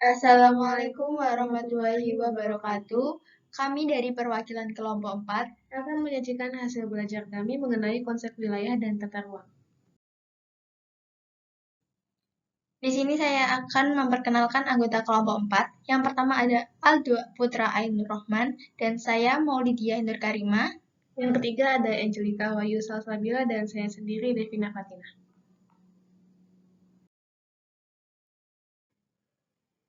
Assalamualaikum warahmatullahi wabarakatuh. Kami dari perwakilan kelompok 4 akan menyajikan hasil belajar kami mengenai konsep wilayah dan tata ruang. Di sini saya akan memperkenalkan anggota kelompok 4. Yang pertama ada Aldo Putra Ainur Rohman dan saya Maulidia Nur Karimah. Yang ketiga ada Angelika Wahyu Salsabila dan saya sendiri Devina Fatina.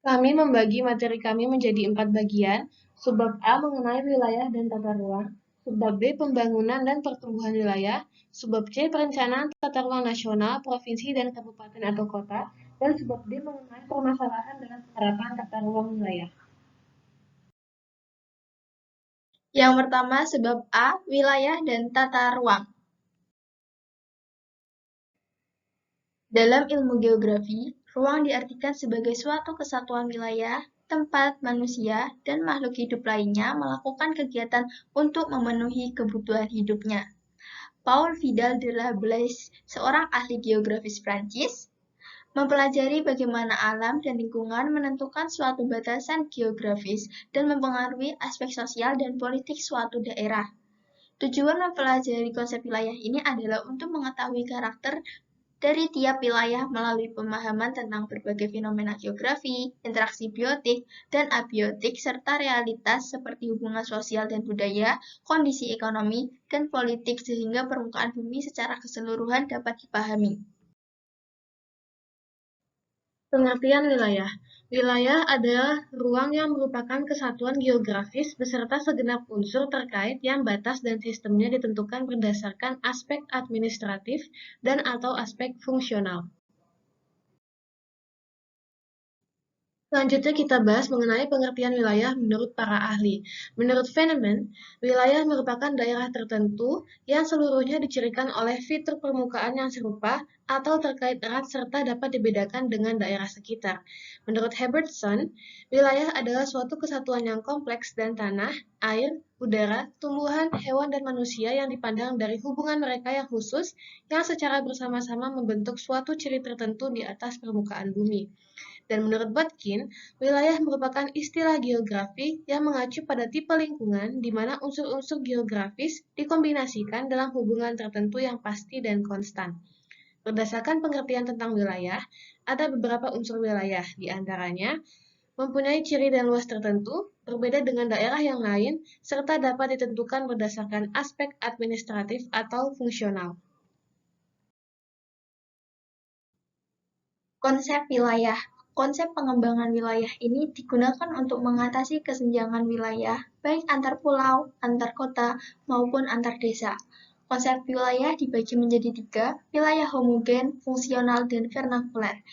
Kami membagi materi kami menjadi 4 bagian. Subbab A mengenai wilayah dan tata ruang, subbab B pembangunan dan pertumbuhan wilayah, subbab C perencanaan tata ruang nasional, provinsi dan kabupaten atau kota, dan subbab D mengenai permasalahan dengan penerapan tata ruang wilayah. Yang pertama sebab A, wilayah dan tata ruang. Dalam ilmu geografi, ruang diartikan sebagai suatu kesatuan wilayah, tempat manusia dan makhluk hidup lainnya melakukan kegiatan untuk memenuhi kebutuhan hidupnya. Paul Vidal de la Blaise, seorang ahli geografis Prancis, mempelajari bagaimana alam dan lingkungan menentukan suatu batasan geografis dan mempengaruhi aspek sosial dan politik suatu daerah. Tujuan mempelajari konsep wilayah ini adalah untuk mengetahui karakter dari tiap wilayah melalui pemahaman tentang berbagai fenomena geografi, interaksi biotik dan abiotik, serta realitas seperti hubungan sosial dan budaya, kondisi ekonomi, dan politik sehingga permukaan bumi secara keseluruhan dapat dipahami. Pengertian wilayah. Wilayah adalah ruang yang merupakan kesatuan geografis beserta segenap unsur terkait yang batas dan sistemnya ditentukan berdasarkan aspek administratif dan atau aspek fungsional. Selanjutnya kita bahas mengenai pengertian wilayah menurut para ahli. Menurut Feynman, wilayah merupakan daerah tertentu yang seluruhnya dicirikan oleh fitur permukaan yang serupa atau terkait erat serta dapat dibedakan dengan daerah sekitar. Menurut Herbertson, wilayah adalah suatu kesatuan yang kompleks dan tanah, air, udara, tumbuhan, hewan, dan manusia yang dipandang dari hubungan mereka yang khusus yang secara bersama-sama membentuk suatu ciri tertentu di atas permukaan bumi. Dan menurut Botkin, wilayah merupakan istilah geografi yang mengacu pada tipe lingkungan di mana unsur-unsur geografis dikombinasikan dalam hubungan tertentu yang pasti dan konstan. Berdasarkan pengertian tentang wilayah, ada beberapa unsur wilayah, di antaranya mempunyai ciri dan luas tertentu, berbeda dengan daerah yang lain, serta dapat ditentukan berdasarkan aspek administratif atau fungsional. Konsep wilayah. Konsep pengembangan wilayah ini digunakan untuk mengatasi kesenjangan wilayah, baik antar pulau, antar kota, maupun antar desa. Konsep wilayah dibagi menjadi 3, wilayah homogen, fungsional, dan vernakuler.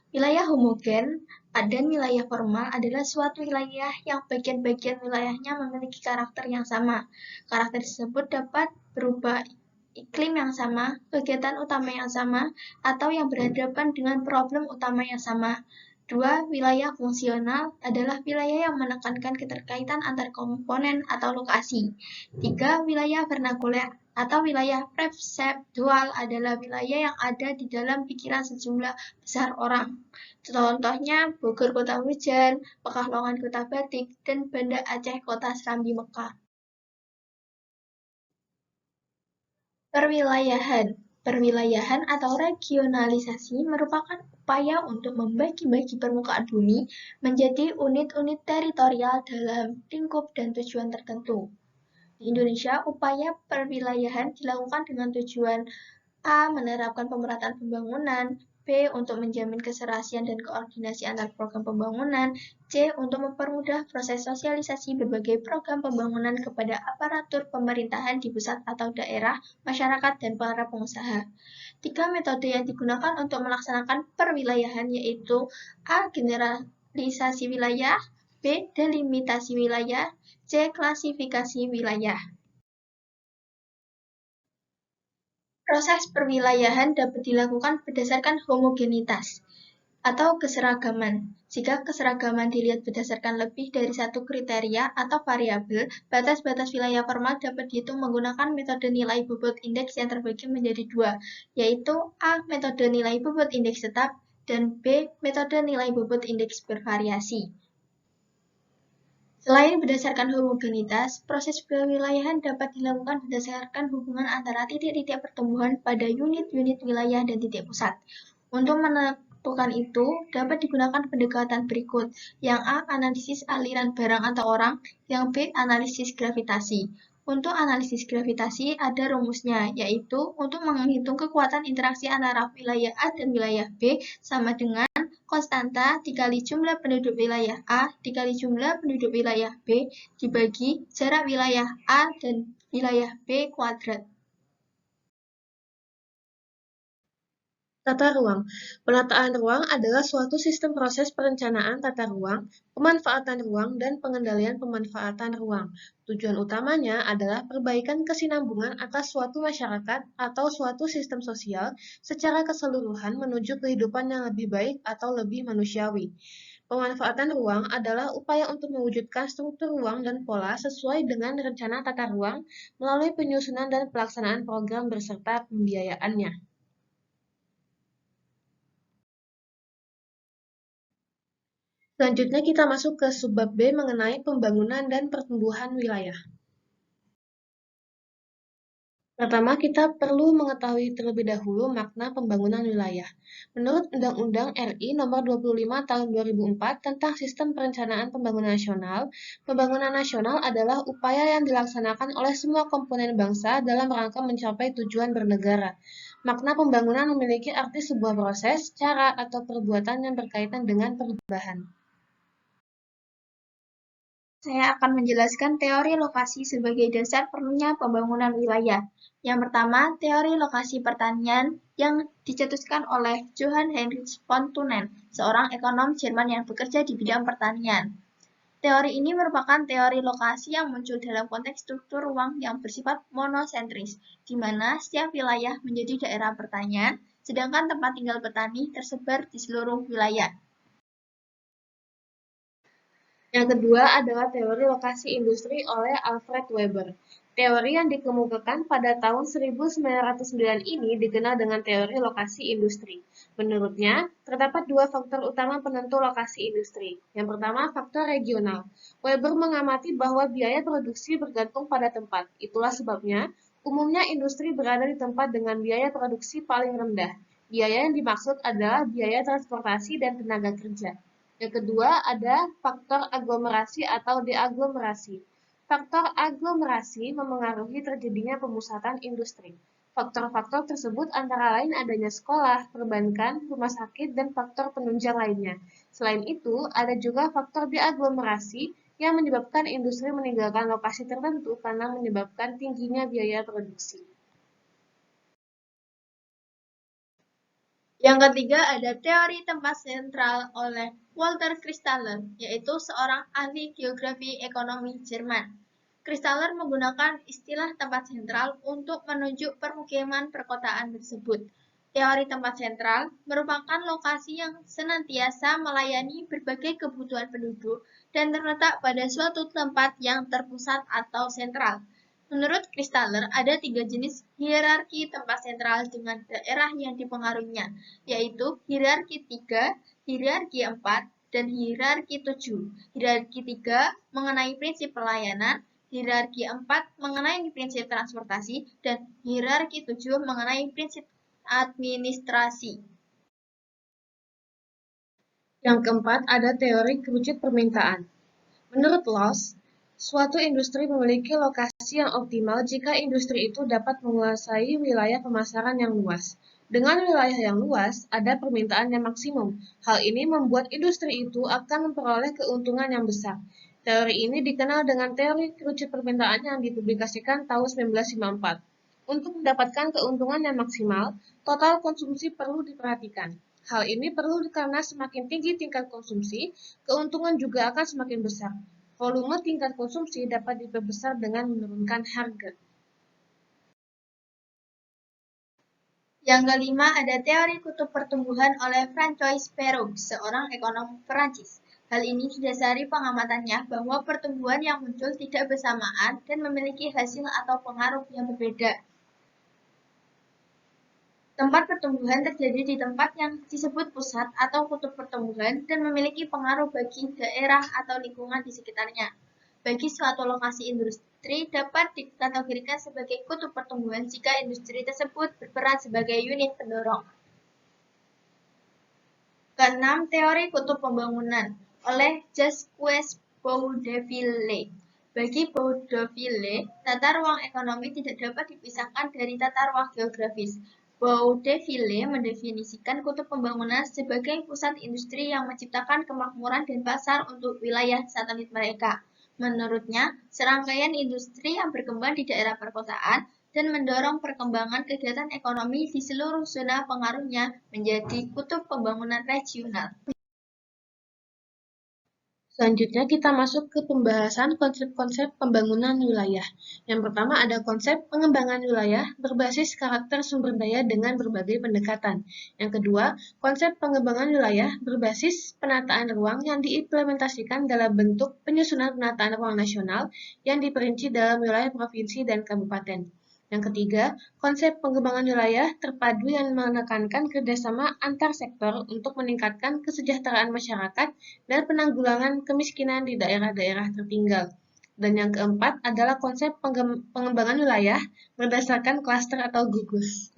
Wilayah homogen dan wilayah formal adalah suatu wilayah yang bagian-bagian wilayahnya memiliki karakter yang sama. Karakter tersebut dapat berubah iklim yang sama, kegiatan utama yang sama, atau yang berhadapan dengan problem utama yang sama. 2. Wilayah fungsional adalah wilayah yang menekankan keterkaitan antar komponen atau lokasi. 3. Wilayah vernakuler atau wilayah perseptual adalah wilayah yang ada di dalam pikiran sejumlah besar orang. Contohnya Bogor kota hujan, Pekalongan kota batik, dan Banda Aceh kota Serambi Mekah. Perwilayahan. Perwilayahan atau regionalisasi merupakan upaya untuk membagi-bagi permukaan bumi menjadi unit-unit teritorial dalam lingkup dan tujuan tertentu. Di Indonesia, upaya perwilayahan dilakukan dengan tujuan A. Menerapkan pemerataan pembangunan, B. Untuk menjamin keserasian dan koordinasi antar program pembangunan, C. Untuk mempermudah proses sosialisasi berbagai program pembangunan kepada aparatur pemerintahan di pusat atau daerah, masyarakat, dan para pengusaha. 3 metode yang digunakan untuk melaksanakan perwilayahan yaitu A. Generalisasi wilayah, B. Delimitasi wilayah, C. Klasifikasi wilayah. Proses perwilayahan dapat dilakukan berdasarkan homogenitas atau keseragaman. Jika keseragaman dilihat berdasarkan lebih dari satu kriteria atau variabel, batas-batas wilayah formal dapat dihitung menggunakan metode nilai bobot indeks yang terbagi menjadi 2, yaitu A. Metode nilai bobot indeks tetap, dan B. Metode nilai bobot indeks bervariasi. Selain berdasarkan homogenitas, proses pewilayahan dapat dilakukan berdasarkan hubungan antara titik-titik pertumbuhan pada unit-unit wilayah dan titik pusat. Untuk menentukan itu, dapat digunakan pendekatan berikut. Yang A. Analisis aliran barang atau orang. Yang B. Analisis gravitasi. Untuk analisis gravitasi ada rumusnya, yaitu untuk menghitung kekuatan interaksi antara wilayah A dan wilayah B sama dengan konstanta dikali jumlah penduduk wilayah A dikali jumlah penduduk wilayah B dibagi jarak wilayah A dan wilayah B kuadrat. Tata ruang. Penataan ruang adalah suatu sistem proses perencanaan tata ruang, pemanfaatan ruang, dan pengendalian pemanfaatan ruang. Tujuan utamanya adalah perbaikan kesinambungan atas suatu masyarakat atau suatu sistem sosial secara keseluruhan menuju kehidupan yang lebih baik atau lebih manusiawi. Pemanfaatan ruang adalah upaya untuk mewujudkan struktur ruang dan pola sesuai dengan rencana tata ruang melalui penyusunan dan pelaksanaan program beserta pembiayaannya. Selanjutnya kita masuk ke subbab B mengenai pembangunan dan pertumbuhan wilayah. Pertama, kita perlu mengetahui terlebih dahulu makna pembangunan wilayah. Menurut Undang-Undang RI Nomor 25 Tahun 2004 tentang Sistem Perencanaan Pembangunan Nasional, pembangunan nasional adalah upaya yang dilaksanakan oleh semua komponen bangsa dalam rangka mencapai tujuan bernegara. Makna pembangunan memiliki arti sebuah proses, cara, atau perbuatan yang berkaitan dengan perubahan. Saya akan menjelaskan teori lokasi sebagai dasar perlunya pembangunan wilayah. Yang pertama, teori lokasi pertanian yang dicetuskan oleh Johann Heinrich von Thunen, seorang ekonom Jerman yang bekerja di bidang pertanian. Teori ini merupakan teori lokasi yang muncul dalam konteks struktur ruang yang bersifat monosentris, di mana setiap wilayah menjadi daerah pertanian, sedangkan tempat tinggal petani tersebar di seluruh wilayah. Yang kedua adalah teori lokasi industri oleh Alfred Weber. Teori yang dikemukakan pada tahun 1909 ini dikenal dengan teori lokasi industri. Menurutnya, terdapat dua faktor utama penentu lokasi industri. Yang pertama, faktor regional. Weber mengamati bahwa biaya produksi bergantung pada tempat. Itulah sebabnya, umumnya industri berada di tempat dengan biaya produksi paling rendah. Biaya yang dimaksud adalah biaya transportasi dan tenaga kerja. Yang kedua ada faktor aglomerasi atau deaglomerasi. Faktor aglomerasi memengaruhi terjadinya pemusatan industri. Faktor-faktor tersebut antara lain adanya sekolah, perbankan, rumah sakit, dan faktor penunjang lainnya. Selain itu, ada juga faktor deaglomerasi yang menyebabkan industri meninggalkan lokasi tertentu karena menyebabkan tingginya biaya produksi. Yang ketiga ada teori tempat sentral oleh Walter Christaller, yaitu seorang ahli geografi ekonomi Jerman. Christaller menggunakan istilah tempat sentral untuk menunjuk permukiman perkotaan tersebut. Teori tempat sentral merupakan lokasi yang senantiasa melayani berbagai kebutuhan penduduk dan terletak pada suatu tempat yang terpusat atau sentral. Menurut Christaller, ada 3 jenis hierarki tempat sentral dengan daerah yang dipengaruhinya, yaitu hierarki 3, hierarki 4, dan hierarki 7. Hierarki 3 mengenai prinsip pelayanan, hierarki 4 mengenai prinsip transportasi, dan hierarki 7 mengenai prinsip administrasi. Yang keempat ada teori kerucut permintaan. Menurut Loss, suatu industri memiliki lokasi yang optimal jika industri itu dapat menguasai wilayah pemasaran yang luas. Dengan wilayah yang luas, ada permintaan yang maksimum. Hal ini membuat industri itu akan memperoleh keuntungan yang besar. Teori ini dikenal dengan teori kerucut permintaan yang dipublikasikan tahun 1954. Untuk mendapatkan keuntungan yang maksimal, total konsumsi perlu diperhatikan. Hal ini perlu karena semakin tinggi tingkat konsumsi, keuntungan juga akan semakin besar. Volume tingkat konsumsi dapat diperbesar dengan menurunkan harga. Yang kelima ada teori kutub pertumbuhan oleh François Perroux, seorang ekonom Perancis. Hal ini didasari pengamatannya bahwa pertumbuhan yang muncul tidak bersamaan dan memiliki hasil atau pengaruh yang berbeda. Tempat pertumbuhan terjadi di tempat yang disebut pusat atau kutub pertumbuhan dan memiliki pengaruh bagi daerah atau lingkungan di sekitarnya. Bagi suatu lokasi industri dapat dikategorikan sebagai kutub pertumbuhan jika industri tersebut berperan sebagai unit pendorong. Keenam, teori kutub pembangunan oleh Jacques Boudeville. Bagi Boudeville, tata ruang ekonomi tidak dapat dipisahkan dari tata ruang geografis. Boudeville mendefinisikan kutub pembangunan sebagai pusat industri yang menciptakan kemakmuran dan pasar untuk wilayah satelit mereka. Menurutnya, serangkaian industri yang berkembang di daerah perkotaan dan mendorong perkembangan kegiatan ekonomi di seluruh zona pengaruhnya menjadi kutub pembangunan regional. Selanjutnya kita masuk ke pembahasan konsep-konsep pembangunan wilayah. Yang pertama ada konsep pengembangan wilayah berbasis karakter sumber daya dengan berbagai pendekatan. Yang kedua, konsep pengembangan wilayah berbasis penataan ruang yang diimplementasikan dalam bentuk penyusunan penataan ruang nasional yang diperinci dalam wilayah provinsi dan kabupaten. Yang ketiga, konsep pengembangan wilayah terpadu yang menekankan kerjasama antar sektor untuk meningkatkan kesejahteraan masyarakat dan penanggulangan kemiskinan di daerah-daerah tertinggal. Dan yang keempat adalah konsep pengembangan wilayah berdasarkan klaster atau gugus.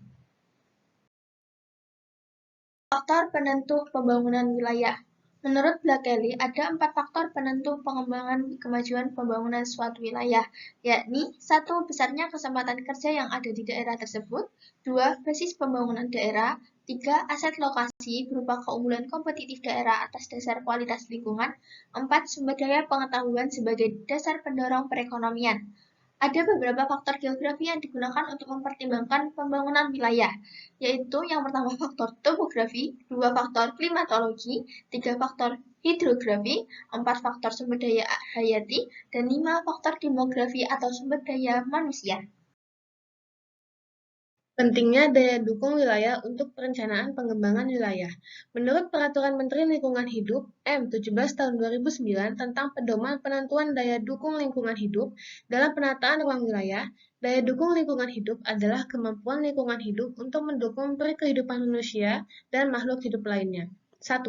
Faktor penentu pembangunan wilayah. Menurut Blakely, ada 4 faktor penentu pengembangan kemajuan pembangunan suatu wilayah, yakni 1. Besarnya kesempatan kerja yang ada di daerah tersebut, 2. Basis pembangunan daerah, 3. Aset lokasi berupa keunggulan kompetitif daerah atas dasar kualitas lingkungan, 4. Sumber daya pengetahuan sebagai dasar pendorong perekonomian. Ada beberapa faktor geografi yang digunakan untuk mempertimbangkan pembangunan wilayah, yaitu yang pertama faktor topografi, 2 faktor klimatologi, 3 faktor hidrografi, 4 faktor sumber daya hayati, dan 5 faktor demografi atau sumber daya manusia. Pentingnya daya dukung wilayah untuk perencanaan pengembangan wilayah. Menurut Peraturan Menteri Lingkungan Hidup M17 tahun 2009 tentang pedoman penentuan daya dukung lingkungan hidup dalam penataan ruang wilayah, daya dukung lingkungan hidup adalah kemampuan lingkungan hidup untuk mendukung kehidupan manusia dan makhluk hidup lainnya. 1.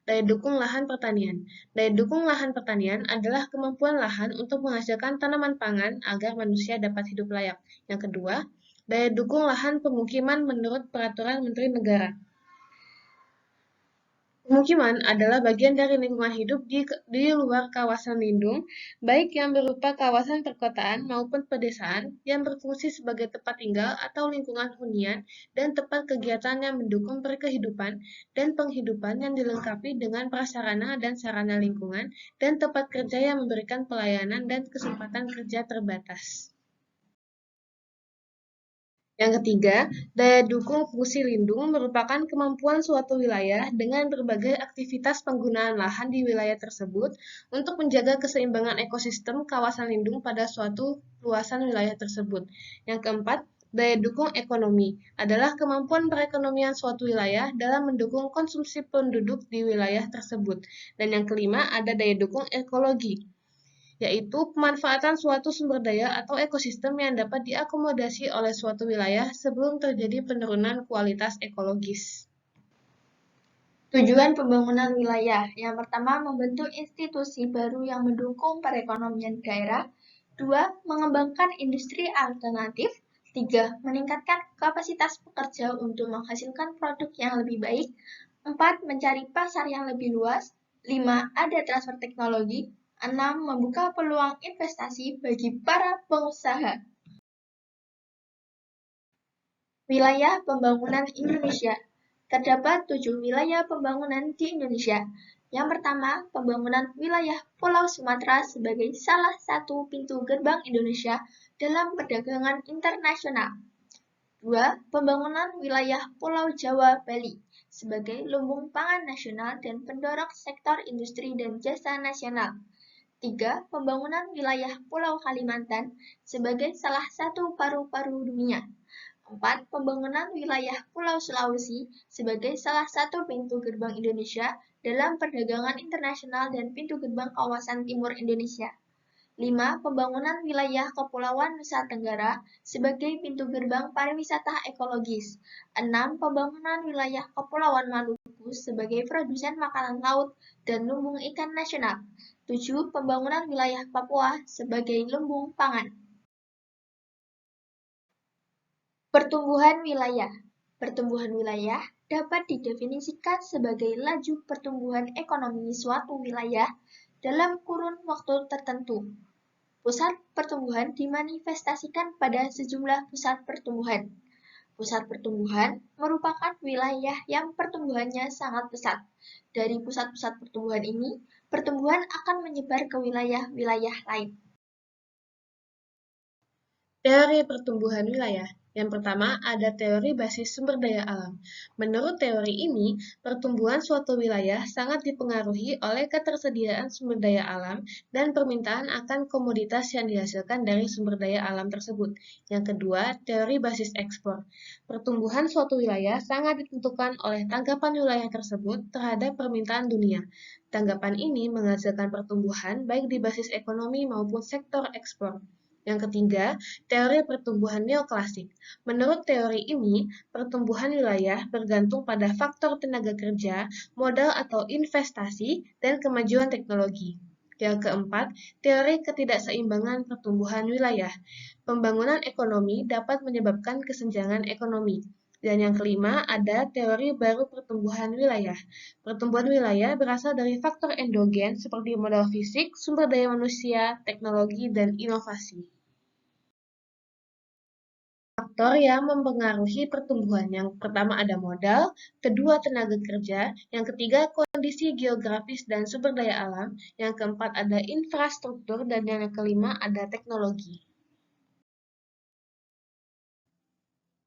Daya dukung lahan pertanian. Daya dukung lahan pertanian adalah kemampuan lahan untuk menghasilkan tanaman pangan agar manusia dapat hidup layak. Yang kedua, daya dukung lahan pemukiman menurut Peraturan Menteri Negara. Pemukiman adalah bagian dari lingkungan hidup di luar kawasan lindung, baik yang berupa kawasan perkotaan maupun pedesaan, yang berfungsi sebagai tempat tinggal atau lingkungan hunian dan tempat kegiatan yang mendukung kehidupan dan penghidupan yang dilengkapi dengan prasarana dan sarana lingkungan, dan tempat kerja yang memberikan pelayanan dan kesempatan kerja terbatas. Yang ketiga, daya dukung fungsi lindung merupakan kemampuan suatu wilayah dengan berbagai aktivitas penggunaan lahan di wilayah tersebut untuk menjaga keseimbangan ekosistem kawasan lindung pada suatu luasan wilayah tersebut. Yang keempat, daya dukung ekonomi adalah kemampuan perekonomian suatu wilayah dalam mendukung konsumsi penduduk di wilayah tersebut. Dan yang kelima, ada daya dukung ekologi, yaitu pemanfaatan suatu sumber daya atau ekosistem yang dapat diakomodasi oleh suatu wilayah sebelum terjadi penurunan kualitas ekologis. Tujuan pembangunan wilayah. Yang pertama, membentuk institusi baru yang mendukung perekonomian daerah. 2. Mengembangkan industri alternatif. 3. Meningkatkan kapasitas pekerja untuk menghasilkan produk yang lebih baik. 4. Mencari pasar yang lebih luas. 5. Ada transfer teknologi. 6. Membuka peluang investasi bagi para pengusaha. Wilayah pembangunan Indonesia. Terdapat 7 wilayah pembangunan di Indonesia. Yang pertama, pembangunan wilayah Pulau Sumatera sebagai salah satu pintu gerbang Indonesia dalam perdagangan internasional. 2. Pembangunan wilayah Pulau Jawa Bali sebagai lumbung pangan nasional dan pendorong sektor industri dan jasa nasional. 3. Pembangunan wilayah Pulau Kalimantan sebagai salah satu paru-paru dunia. 4. Pembangunan wilayah Pulau Sulawesi sebagai salah satu pintu gerbang Indonesia dalam perdagangan internasional dan pintu gerbang kawasan timur Indonesia. 5. Pembangunan wilayah Kepulauan Nusa Tenggara sebagai pintu gerbang pariwisata ekologis. 6. Pembangunan wilayah Kepulauan Maluku sebagai produsen makanan laut dan lumbung ikan nasional. 7. Pembangunan wilayah Papua sebagai lumbung pangan. Pertumbuhan wilayah. Pertumbuhan wilayah dapat didefinisikan sebagai laju pertumbuhan ekonomi suatu wilayah dalam kurun waktu tertentu. Pusat pertumbuhan dimanifestasikan pada sejumlah pusat pertumbuhan. Pusat pertumbuhan merupakan wilayah yang pertumbuhannya sangat pesat. Dari pusat-pusat pertumbuhan ini, pertumbuhan akan menyebar ke wilayah-wilayah lain. Teori pertumbuhan wilayah. Yang pertama, ada teori basis sumber daya alam. Menurut teori ini, pertumbuhan suatu wilayah sangat dipengaruhi oleh ketersediaan sumber daya alam dan permintaan akan komoditas yang dihasilkan dari sumber daya alam tersebut. Yang kedua, teori basis ekspor. Pertumbuhan suatu wilayah sangat ditentukan oleh tanggapan wilayah tersebut terhadap permintaan dunia. Tanggapan ini menghasilkan pertumbuhan baik di basis ekonomi maupun sektor ekspor. Yang ketiga, teori pertumbuhan neoklasik. Menurut teori ini, pertumbuhan wilayah bergantung pada faktor tenaga kerja, modal atau investasi, dan kemajuan teknologi. Yang keempat, teori ketidakseimbangan pertumbuhan wilayah. Pembangunan ekonomi dapat menyebabkan kesenjangan ekonomi. Dan yang kelima, ada teori baru pertumbuhan wilayah. Pertumbuhan wilayah berasal dari faktor endogen seperti modal fisik, sumber daya manusia, teknologi, dan inovasi. Faktor yang mempengaruhi pertumbuhan. Yang pertama ada modal, kedua tenaga kerja, yang ketiga kondisi geografis dan sumber daya alam, yang keempat ada infrastruktur, dan yang kelima ada teknologi.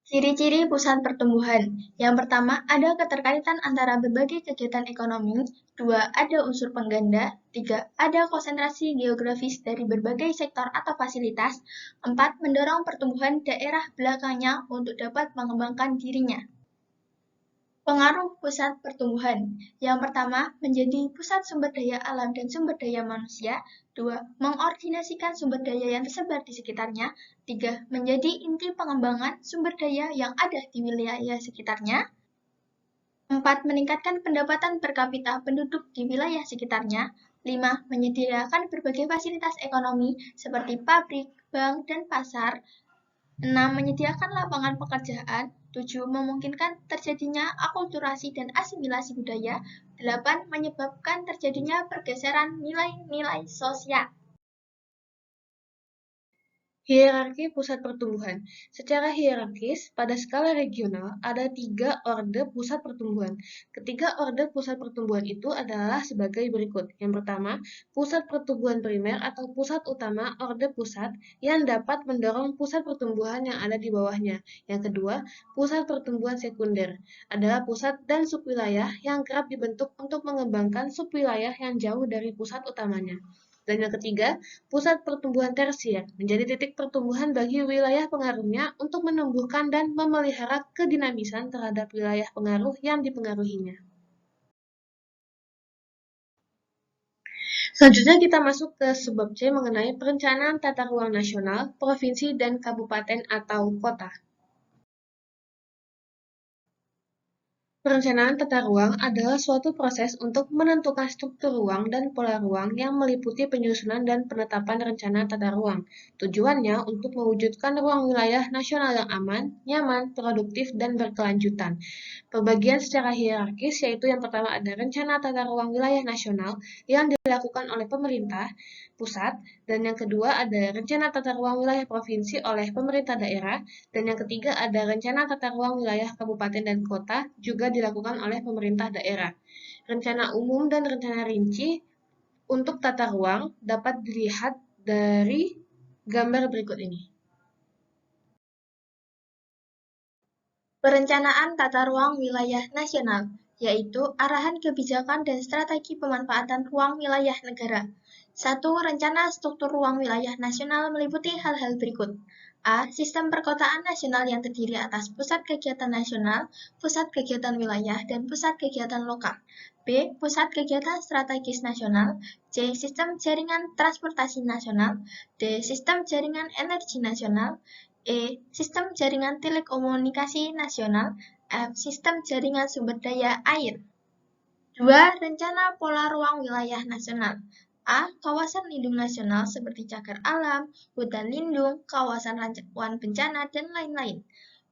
Ciri-ciri pusat pertumbuhan. Yang pertama, ada keterkaitan antara berbagai kegiatan ekonomi. 2. Ada unsur pengganda. 3. Ada konsentrasi geografis dari berbagai sektor atau fasilitas. 4. Mendorong pertumbuhan daerah belakangnya untuk dapat mengembangkan dirinya. Pengaruh pusat pertumbuhan. Yang pertama, menjadi pusat sumber daya alam dan sumber daya manusia. 2. Mengordinasikan sumber daya yang tersebar di sekitarnya. 3. Menjadi inti pengembangan sumber daya yang ada di wilayah sekitarnya. 4. Meningkatkan pendapatan per kapita penduduk di wilayah sekitarnya. 5. Menyediakan berbagai fasilitas ekonomi seperti pabrik, bank, dan pasar. 6. Menyediakan lapangan pekerjaan. 7. Memungkinkan terjadinya akulturasi dan asimilasi budaya. 8. Menyebabkan terjadinya pergeseran nilai-nilai sosial. Hierarki pusat pertumbuhan. Secara hierarkis, pada skala regional, ada 3 orde pusat pertumbuhan. Ketiga orde pusat pertumbuhan itu adalah sebagai berikut. Yang pertama, pusat pertumbuhan primer atau pusat utama orde pusat yang dapat mendorong pusat pertumbuhan yang ada di bawahnya. Yang kedua, pusat pertumbuhan sekunder adalah pusat dan subwilayah yang kerap dibentuk untuk mengembangkan subwilayah yang jauh dari pusat utamanya. Dan yang ketiga, pusat pertumbuhan tersier menjadi titik pertumbuhan bagi wilayah pengaruhnya untuk menumbuhkan dan memelihara kedinamisan terhadap wilayah pengaruh yang dipengaruhinya. Selanjutnya kita masuk ke subbab C mengenai perencanaan tata ruang nasional, provinsi, dan kabupaten atau kota. Perencanaan tata ruang adalah suatu proses untuk menentukan struktur ruang dan pola ruang yang meliputi penyusunan dan penetapan rencana tata ruang. Tujuannya untuk mewujudkan ruang wilayah nasional yang aman, nyaman, produktif, dan berkelanjutan. Pembagian secara hierarkis yaitu yang pertama ada rencana tata ruang wilayah nasional yang dilakukan oleh pemerintah pusat, dan yang kedua ada rencana tata ruang wilayah provinsi oleh pemerintah daerah, dan yang ketiga ada rencana tata ruang wilayah kabupaten dan kota juga dilakukan oleh pemerintah daerah. Rencana umum dan rencana rinci untuk tata ruang dapat dilihat dari gambar berikut ini. Perencanaan tata ruang wilayah nasional, yaitu arahan kebijakan dan strategi pemanfaatan ruang wilayah negara. 1. Rencana struktur ruang wilayah nasional meliputi hal-hal berikut. A. Sistem perkotaan nasional yang terdiri atas pusat kegiatan nasional, pusat kegiatan wilayah, dan pusat kegiatan lokal. B. Pusat kegiatan strategis nasional. C. Sistem jaringan transportasi nasional. D. Sistem jaringan energi nasional. E. Sistem jaringan telekomunikasi nasional. F. Sistem jaringan sumber daya air. 2. Rencana Pola Ruang Wilayah Nasional. A. Kawasan lindung nasional seperti cagar alam, hutan lindung, kawasan rawan bencana, dan lain-lain.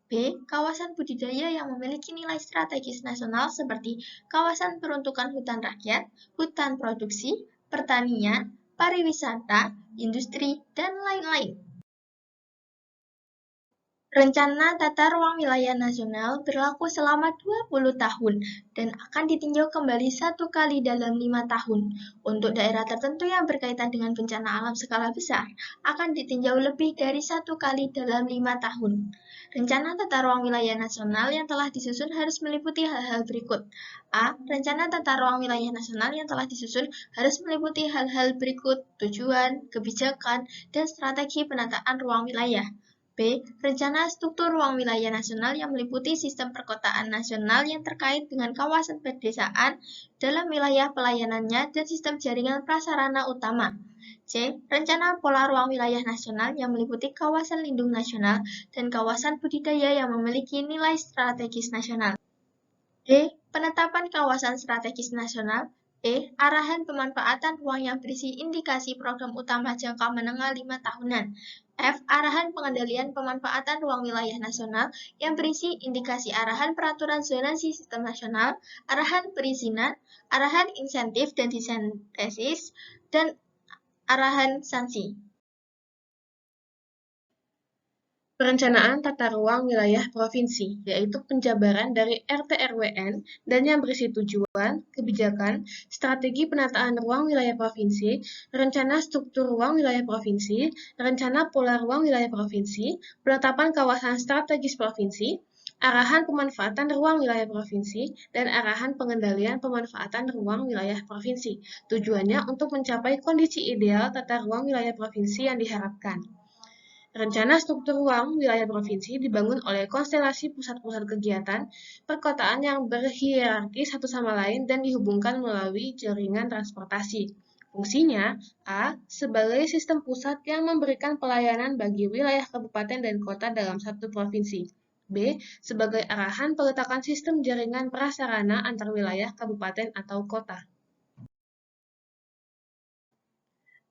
B. Kawasan budidaya yang memiliki nilai strategis nasional seperti kawasan peruntukan hutan rakyat, hutan produksi, pertanian, pariwisata, industri, dan lain-lain. Rencana Tata Ruang Wilayah Nasional berlaku selama 20 tahun dan akan ditinjau kembali 1 kali dalam 5 tahun. Untuk daerah tertentu yang berkaitan dengan bencana alam skala besar, akan ditinjau lebih dari 1 kali dalam 5 tahun. Rencana Tata Ruang Wilayah Nasional yang telah disusun harus meliputi hal-hal berikut. A. Rencana Tata Ruang Wilayah Nasional yang telah disusun harus meliputi hal-hal berikut: tujuan, kebijakan, dan strategi penataan ruang wilayah. B. Rencana struktur ruang wilayah nasional yang meliputi sistem perkotaan nasional yang terkait dengan kawasan pedesaan dalam wilayah pelayanannya dan sistem jaringan prasarana utama. C. Rencana pola ruang wilayah nasional yang meliputi kawasan lindung nasional dan kawasan budidaya yang memiliki nilai strategis nasional. D. Penetapan kawasan strategis nasional. E. Arahan pemanfaatan ruang yang berisi indikasi program utama jangka menengah 5 tahunan. F. Arahan pengendalian pemanfaatan ruang wilayah nasional yang berisi indikasi arahan peraturan zonasi sistem nasional, arahan perizinan, arahan insentif dan disintesis, dan arahan sanksi. Perencanaan tata ruang wilayah provinsi, yaitu penjabaran dari RT/RWN dan yang berisi tujuan, kebijakan, strategi penataan ruang wilayah provinsi, rencana struktur ruang wilayah provinsi, rencana pola ruang wilayah provinsi, penetapan kawasan strategis provinsi, arahan pemanfaatan ruang wilayah provinsi, dan arahan pengendalian pemanfaatan ruang wilayah provinsi. Tujuannya untuk mencapai kondisi ideal tata ruang wilayah provinsi yang diharapkan. Rencana struktur ruang wilayah provinsi dibangun oleh konstelasi pusat-pusat kegiatan perkotaan yang berhierarki satu sama lain dan dihubungkan melalui jaringan transportasi. Fungsinya A. Sebagai sistem pusat yang memberikan pelayanan bagi wilayah kabupaten dan kota dalam satu provinsi. B. Sebagai arahan peletakan sistem jaringan prasarana antar wilayah kabupaten atau kota.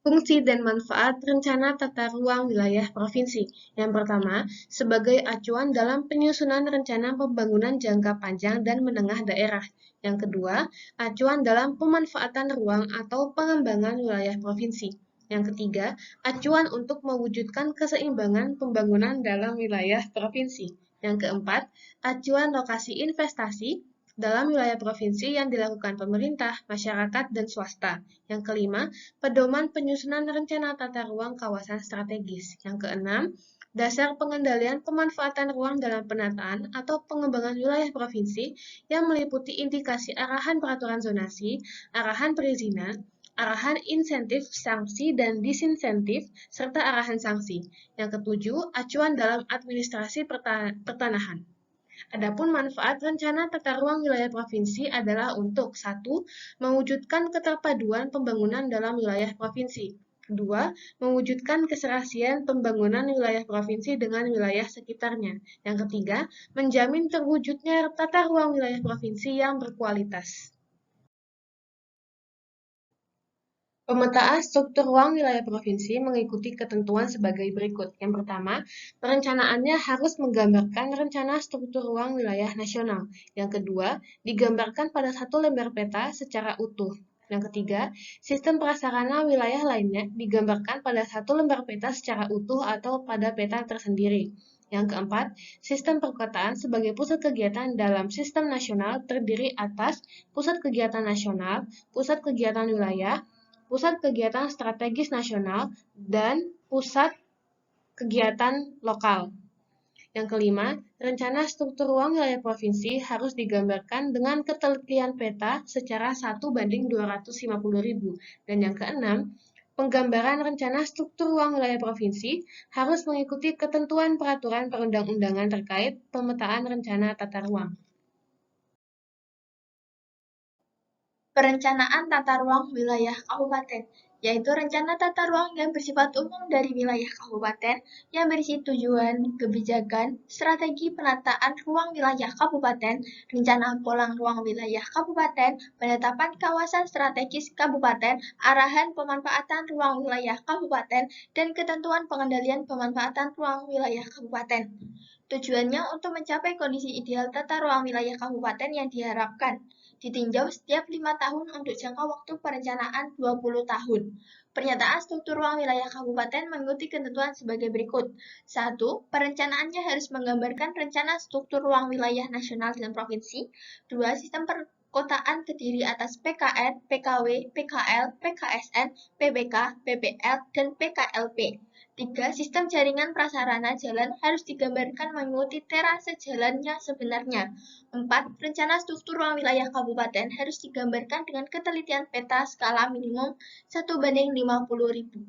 Fungsi dan manfaat rencana tata ruang wilayah provinsi. Yang pertama, sebagai acuan dalam penyusunan rencana pembangunan jangka panjang dan menengah daerah. Yang kedua, acuan dalam pemanfaatan ruang atau pengembangan wilayah provinsi. Yang ketiga, acuan untuk mewujudkan keseimbangan pembangunan dalam wilayah provinsi. Yang keempat, acuan lokasi investasi dalam wilayah provinsi yang dilakukan pemerintah, masyarakat, dan swasta. Yang kelima, pedoman penyusunan rencana tata ruang kawasan strategis. Yang keenam, dasar pengendalian pemanfaatan ruang dalam penataan atau pengembangan wilayah provinsi yang meliputi indikasi arahan peraturan zonasi, arahan perizinan, arahan insentif, sanksi, dan disinsentif, serta arahan sanksi. Yang ketujuh, acuan dalam administrasi pertanahan. Adapun manfaat rencana tata ruang wilayah provinsi adalah untuk 1. Mewujudkan keterpaduan pembangunan dalam wilayah provinsi. 2. Mewujudkan keserasian pembangunan wilayah provinsi dengan wilayah sekitarnya. Yang ketiga, menjamin terwujudnya tata ruang wilayah provinsi yang berkualitas. Pemetaan struktur ruang wilayah provinsi mengikuti ketentuan sebagai berikut. Yang pertama, perencanaannya harus menggambarkan rencana struktur ruang wilayah nasional. Yang kedua, digambarkan pada satu lembar peta secara utuh. Yang ketiga, sistem prasarana wilayah lainnya digambarkan pada satu lembar peta secara utuh atau pada peta tersendiri. Yang keempat, sistem perkotaan sebagai pusat kegiatan dalam sistem nasional terdiri atas pusat kegiatan nasional, pusat kegiatan wilayah, pusat kegiatan strategis nasional, dan pusat kegiatan lokal. Yang kelima, rencana struktur ruang wilayah provinsi harus digambarkan dengan ketelitian peta secara 1:250.000. Dan yang keenam, Penggambaran rencana struktur ruang wilayah provinsi harus mengikuti ketentuan peraturan perundang-undangan terkait pemetaan rencana tata ruang. Perencanaan tata ruang wilayah kabupaten, yaitu rencana tata ruang yang bersifat umum dari wilayah kabupaten yang berisi tujuan, kebijakan, strategi penataan ruang wilayah kabupaten, rencana pola ruang wilayah kabupaten, penetapan kawasan strategis kabupaten, arahan pemanfaatan ruang wilayah kabupaten, dan ketentuan pengendalian pemanfaatan ruang wilayah kabupaten. Tujuannya untuk mencapai kondisi ideal tata ruang wilayah kabupaten yang diharapkan. Ditinjau setiap 5 tahun untuk jangka waktu perencanaan 20 tahun. Pernyataan struktur ruang wilayah kabupaten mengikuti ketentuan sebagai berikut. 1. Perencanaannya harus menggambarkan rencana struktur ruang wilayah nasional dan provinsi. 2. Sistem perkotaan terdiri atas PKN, PKW, PKL, PKSN, PBK, PPL, dan PKLP. 3. Sistem jaringan prasarana jalan harus digambarkan mengikuti terase jalan yang sebenarnya. 4. Rencana struktur ruang wilayah kabupaten harus digambarkan dengan ketelitian peta skala minimum 1:50.000.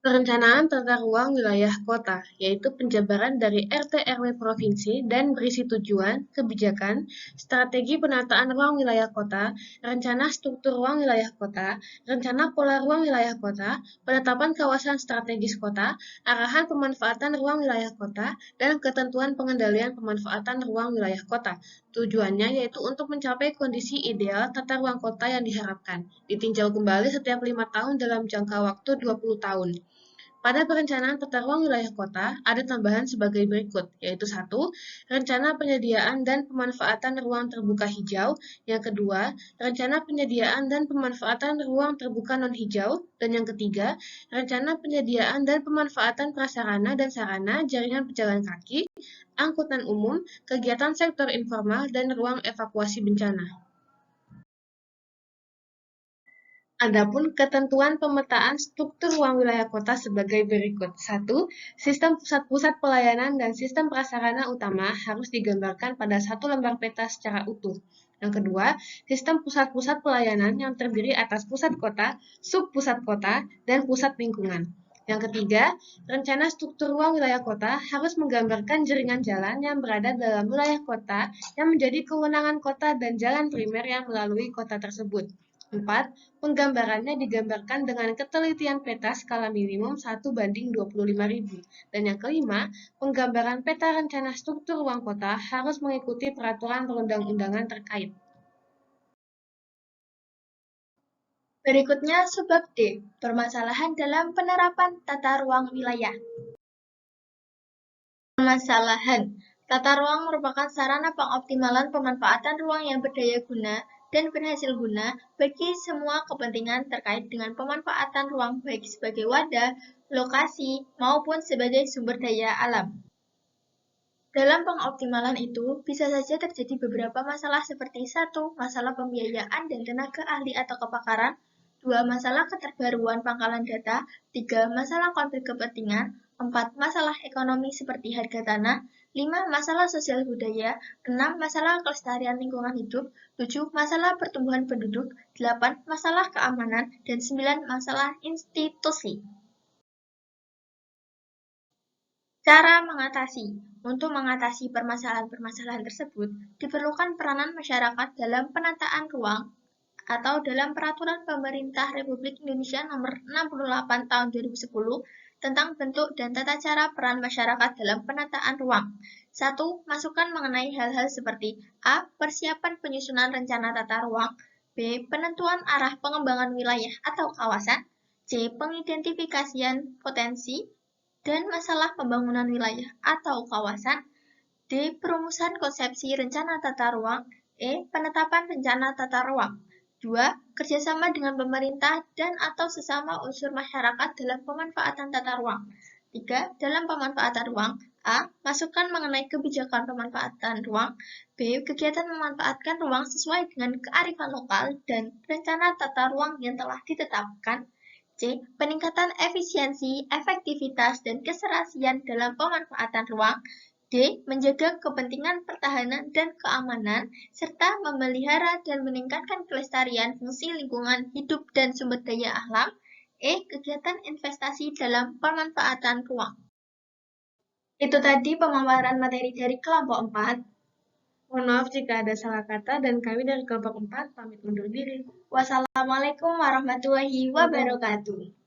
Perencanaan tata ruang wilayah kota, yaitu penjabaran dari RT/RW provinsi dan berisi tujuan, kebijakan, strategi penataan ruang wilayah kota, rencana struktur ruang wilayah kota, rencana pola ruang wilayah kota, penetapan kawasan strategis kota, arahan pemanfaatan ruang wilayah kota, dan ketentuan pengendalian pemanfaatan ruang wilayah kota. Tujuannya yaitu untuk mencapai kondisi ideal tata ruang kota yang diharapkan, ditinjau kembali setiap 5 tahun dalam jangka waktu 20 tahun. Pada perencanaan tata ruang wilayah kota, ada tambahan sebagai berikut, yaitu 1. Rencana penyediaan dan pemanfaatan ruang terbuka hijau. Yang kedua, rencana penyediaan dan pemanfaatan ruang terbuka non-hijau. Dan yang ketiga, rencana penyediaan dan pemanfaatan prasarana dan sarana jaringan pejalan kaki, angkutan umum, kegiatan sektor informal, dan ruang evakuasi bencana. Adapun ketentuan pemetaan struktur ruang wilayah kota sebagai berikut. 1. Sistem pusat-pusat pelayanan dan sistem prasarana utama harus digambarkan pada satu lembar peta secara utuh. Yang kedua, sistem pusat-pusat pelayanan yang terdiri atas pusat kota, sub-pusat kota, dan pusat lingkungan. Yang ketiga, rencana struktur ruang wilayah kota harus menggambarkan jaringan jalan yang berada dalam wilayah kota yang menjadi kewenangan kota dan jalan primer yang melalui kota tersebut. 4. Penggambarannya digambarkan dengan ketelitian peta skala minimum 1:25.000. Dan yang kelima, penggambaran peta rencana struktur ruang kota harus mengikuti peraturan perundang-undangan terkait. Berikutnya sebab D, permasalahan dalam penerapan tata ruang wilayah. Permasalahan. Tata ruang merupakan sarana pengoptimalan pemanfaatan ruang yang berdaya guna dan berhasil guna bagi semua kepentingan terkait dengan pemanfaatan ruang baik sebagai wadah, lokasi, maupun sebagai sumber daya alam. Dalam pengoptimalan itu, bisa saja terjadi beberapa masalah seperti 1. Masalah pembiayaan dan tenaga ahli atau kepakaran, 2. Masalah keterbaruan pangkalan data, 3. Masalah konflik kepentingan, 4. Masalah ekonomi seperti harga tanah, 5. Masalah sosial budaya, 6. Masalah kelestarian lingkungan hidup, 7. Masalah pertumbuhan penduduk, 8. Masalah keamanan, dan 9. Masalah institusi. Cara mengatasi. Untuk mengatasi permasalahan-permasalahan tersebut, diperlukan peranan masyarakat dalam penataan ruang atau dalam Peraturan Pemerintah Republik Indonesia Nomor 68 Tahun 2010 tentang bentuk dan tata cara peran masyarakat dalam penataan ruang. 1. Masukan mengenai hal-hal seperti A. Persiapan penyusunan rencana tata ruang, B. Penentuan arah pengembangan wilayah atau kawasan, C. Pengidentifikasian potensi dan masalah pembangunan wilayah atau kawasan, D. Perumusan konsepsi rencana tata ruang, E. Penetapan rencana tata ruang. 2. Kerjasama dengan pemerintah dan atau sesama unsur masyarakat dalam pemanfaatan tata ruang. 3. Dalam pemanfaatan ruang, A. Masukan mengenai kebijakan pemanfaatan ruang, B. Kegiatan memanfaatkan ruang sesuai dengan kearifan lokal dan rencana tata ruang yang telah ditetapkan, C. Peningkatan efisiensi, efektivitas, dan keserasian dalam pemanfaatan ruang. D. D. Menjaga kepentingan pertahanan dan keamanan, serta memelihara dan meningkatkan kelestarian fungsi lingkungan hidup dan sumber daya alam. E. Kegiatan investasi dalam pemanfaatan ruang. Itu tadi pemaparan materi dari kelompok 4. Mohon maaf jika ada salah kata dan kami dari kelompok 4 pamit undur diri. Wassalamualaikum warahmatullahi wabarakatuh.